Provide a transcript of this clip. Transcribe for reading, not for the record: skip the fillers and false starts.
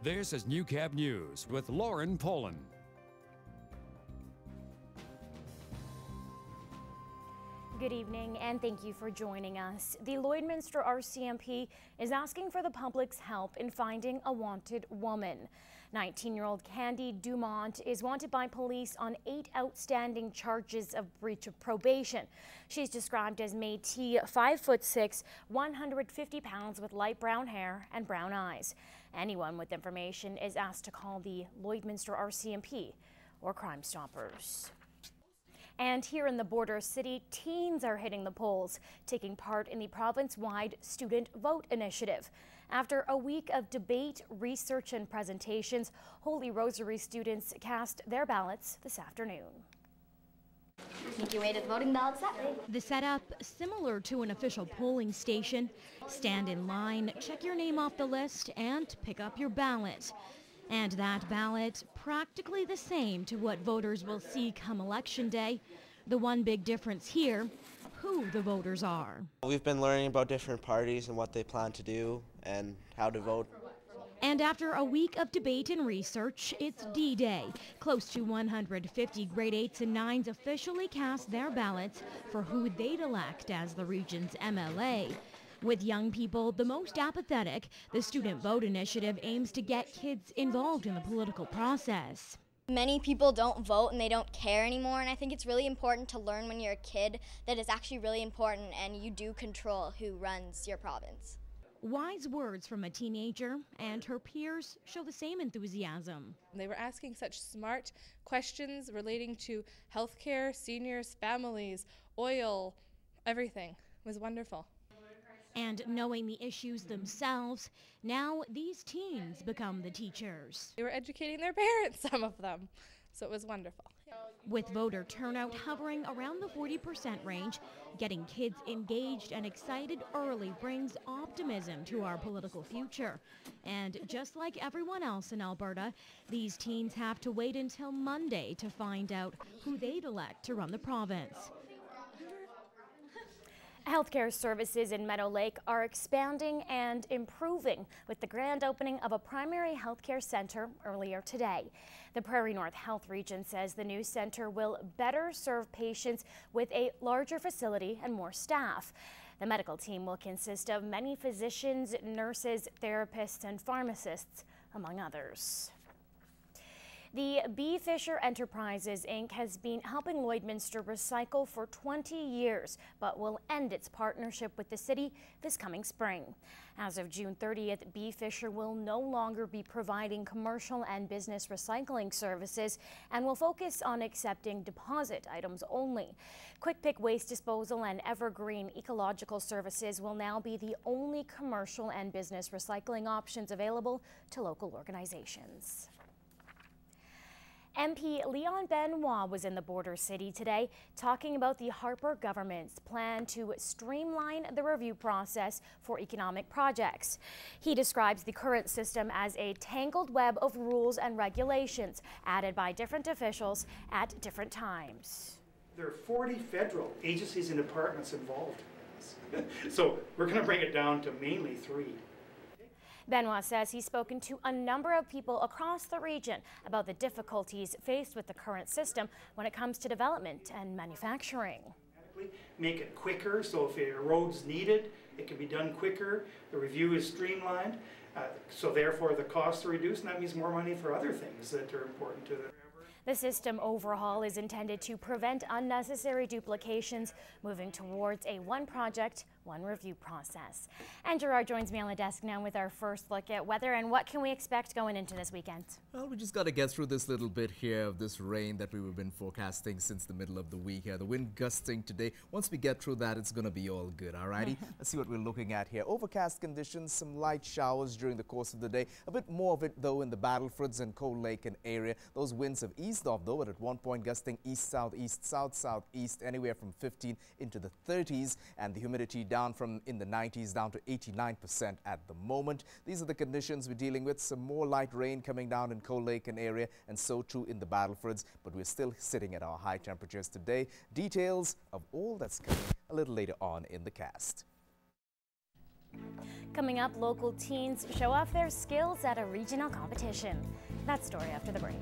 This is Newcap News with Lauren Pullen. Good evening and thank you for joining us. The Lloydminster RCMP is asking for the public's help in finding a wanted woman. 19-year-old Candy Dumont is wanted by police on 8 outstanding charges of breach of probation. She's described as Métis, 5'6", 150 pounds with light brown hair and brown eyes. Anyone with information is asked to call the Lloydminster RCMP or Crime Stoppers. And here in the border city, teens are hitting the polls, taking part in the province-wide Student Vote Initiative. After a week of debate, research and presentations, Holy Rosary students cast their ballots this afternoon. Make your way to the voting ballots that way. The setup, similar to an official polling station. Stand in line, check your name off the list, and pick up your ballot. And that ballot, practically the same to what voters will see come Election Day. The one big difference here, who the voters are. We've been learning about different parties and what they plan to do and how to vote. And after a week of debate and research, it's D-Day. Close to 150 grade 8s and 9s officially cast their ballots for who they'd elect as the region's MLA. With young people the most apathetic, the Student Vote Initiative aims to get kids involved in the political process. Many people don't vote and they don't care anymore, and I think it's really important to learn when you're a kid that it's actually really important and you do control who runs your province. Wise words from a teenager, and her peers show the same enthusiasm. They were asking such smart questions relating to healthcare, seniors, families, oil, everything. It was wonderful. And knowing the issues themselves, now these teens become the teachers. They were educating their parents, some of them, so it was wonderful. With voter turnout hovering around the 40% range, getting kids engaged and excited early brings optimism to our political future. And just like everyone else in Alberta, these teens have to wait until Monday to find out who they'd elect to run the province. Healthcare services in Meadow Lake are expanding and improving with the grand opening of a primary healthcare center earlier today. The Prairie North Health Region says the new center will better serve patients with a larger facility and more staff. The medical team will consist of many physicians, nurses, therapists, and pharmacists, among others. The B. Fisher Enterprises, Inc. has been helping Lloydminster recycle for 20 years, but will end its partnership with the city this coming spring. As of June 30th, B. Fisher will no longer be providing commercial and business recycling services and will focus on accepting deposit items only. Quick Pick Waste Disposal and Evergreen Ecological Services will now be the only commercial and business recycling options available to local organizations. MP Leon Benoit was in the border city today talking about the Harper government's plan to streamline the review process for economic projects. He describes the current system as a tangled web of rules and regulations added by different officials at different times. There are 40 federal agencies and departments involved in this. So we're going to bring it down to mainly 3. Benoit says he's spoken to a number of people across the region about the difficulties faced with the current system when it comes to development and manufacturing. Make it quicker, so if a road's needed, it can be done quicker. The review is streamlined, so therefore the costs are reduced, and that means more money for other things that are important to them. The system overhaul is intended to prevent unnecessary duplications, moving towards a one project, one review process. And Gerard joins me on the desk now with our first look at weather and what can we expect going into this weekend? Well, we just got to get through this little bit here of this rain that we've been forecasting since the middle of the week here. The wind gusting today. Once we get through that, it's going to be all good, alrighty? Let's see what we're looking at here. Overcast conditions, some light showers during the course of the day. A bit more of it, though, in the Battlefords and Cold Lake and area. Those winds have eased off, though, but at one point gusting east-southeast, south-southeast, anywhere from 15 into the 30s, and the humidity down from in the 90s down to 89% at the moment. These are the conditions we're dealing with. Some more light rain coming down in Cold Lake and area, and so too in the Battlefords, but we're still sitting at our high temperatures today. Details of all that's coming a little later on in the cast. Coming up, local teens show off their skills at a regional competition. That story after the break.